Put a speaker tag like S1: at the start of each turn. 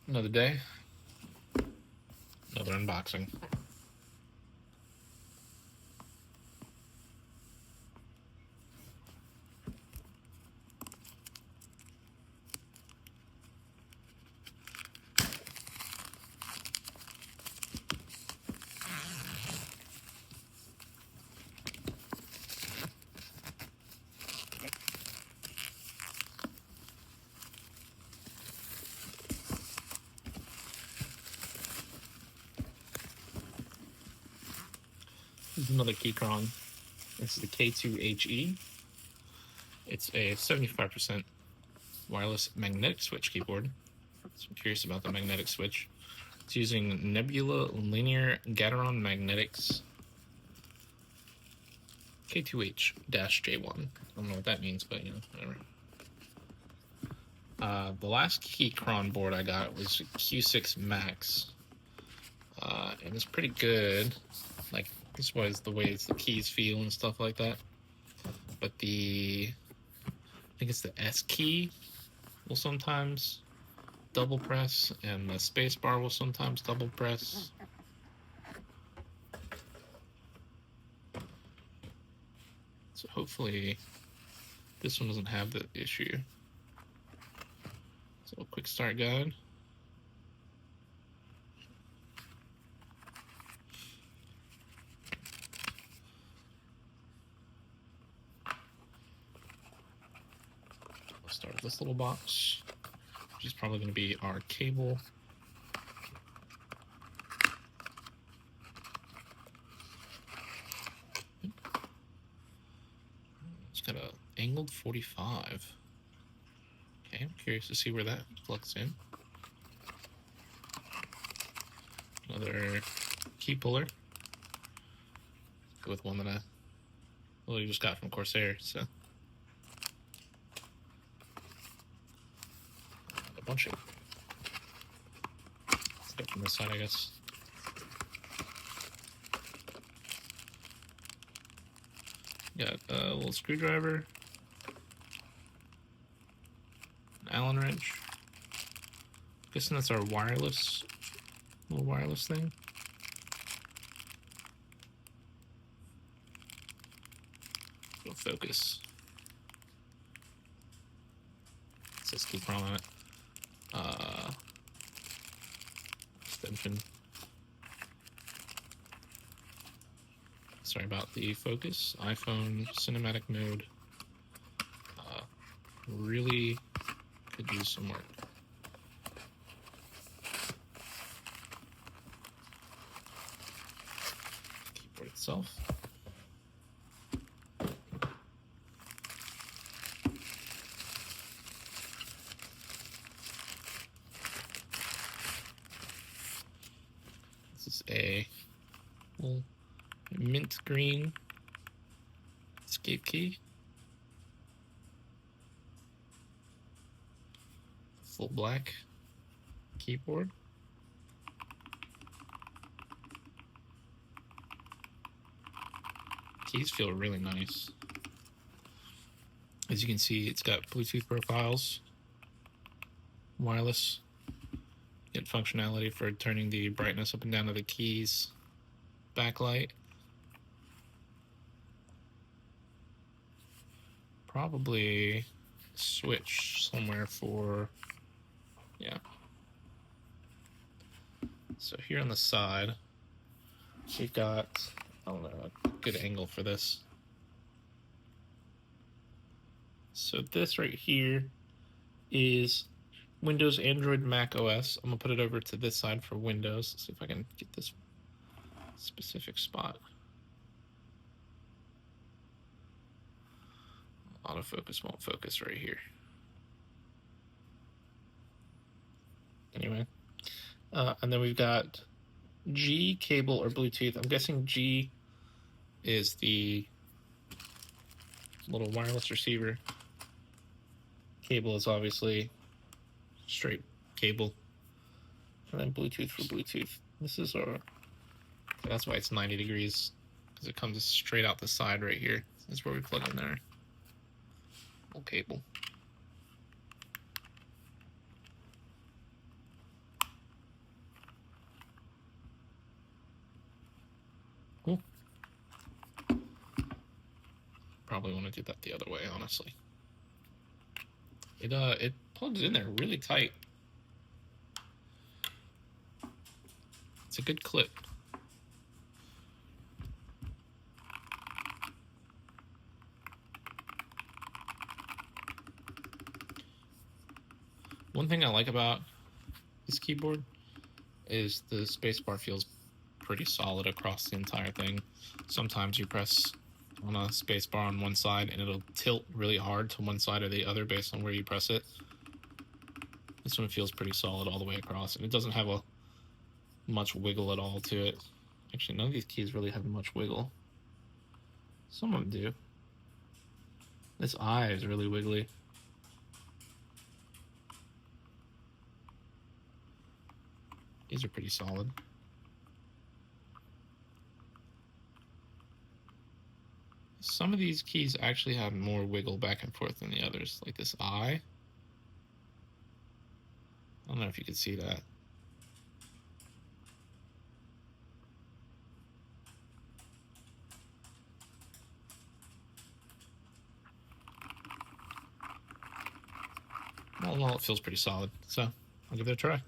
S1: Another day, another unboxing. This is another Keychron. This is the K2 HE. It's a 75% wireless magnetic switch keyboard. So I'm curious about the magnetic switch. It's using Nebula Linear Gateron Magnetics K2H-J1. I don't know what that means, but whatever. The last Keychron board I got was Q6 Max. And it's pretty good. Like, this was the way the keys feel and stuff like that. But I think it's the S key will sometimes double press, and the space bar will sometimes double press. So hopefully this one doesn't have the issue. So a quick start guide. Let's start with this little box, which is probably going to be our cable. It's got a angled 45. Okay, I'm curious to see where that plugs in. Another key puller. Go with one that I literally just got from Corsair, so a bunch of. Let's go from this side, I guess. Got a little screwdriver, an Allen wrench. Guessing that's our little wireless thing. Go focus. It says Keychron on it. Extension. Sorry about the focus. iPhone cinematic mode. Really could use some work. Keyboard itself. This is a little mint green escape key. Full black keyboard. Keys feel really nice. As you can see, it's got Bluetooth profiles, wireless, get functionality for turning the brightness up and down of the keys, backlight. Probably switch somewhere for, yeah. So here on the side, we've got, I don't know, a good angle for this. So this right here is Windows, Android, Mac OS. I'm gonna put it over to this side for Windows. See if I can get this specific spot. Autofocus won't focus right here. Anyway, and then we've got G cable or Bluetooth. I'm guessing G is the little wireless receiver. Cable is obviously straight cable, and then Bluetooth for Bluetooth. This is our, that's why it's 90 degrees, because it comes straight out the side right here. That's where we plug in our little cable. probably want to do that the other way, honestly. It plugs in there really tight. It's a good clip. One thing I like about this keyboard is the spacebar feels pretty solid across the entire thing. Sometimes you press on a spacebar on one side and it'll tilt really hard to one side or the other based on where you press it. This one feels pretty solid all the way across, and it doesn't have much wiggle at all to it. Actually, none of these keys really have much wiggle. Some of them do. This eye is really wiggly. These are pretty solid. Some of these keys actually have more wiggle back and forth than the others, like this eye. I don't know if you can see that. All in all, it feels pretty solid, so I'll give it a try.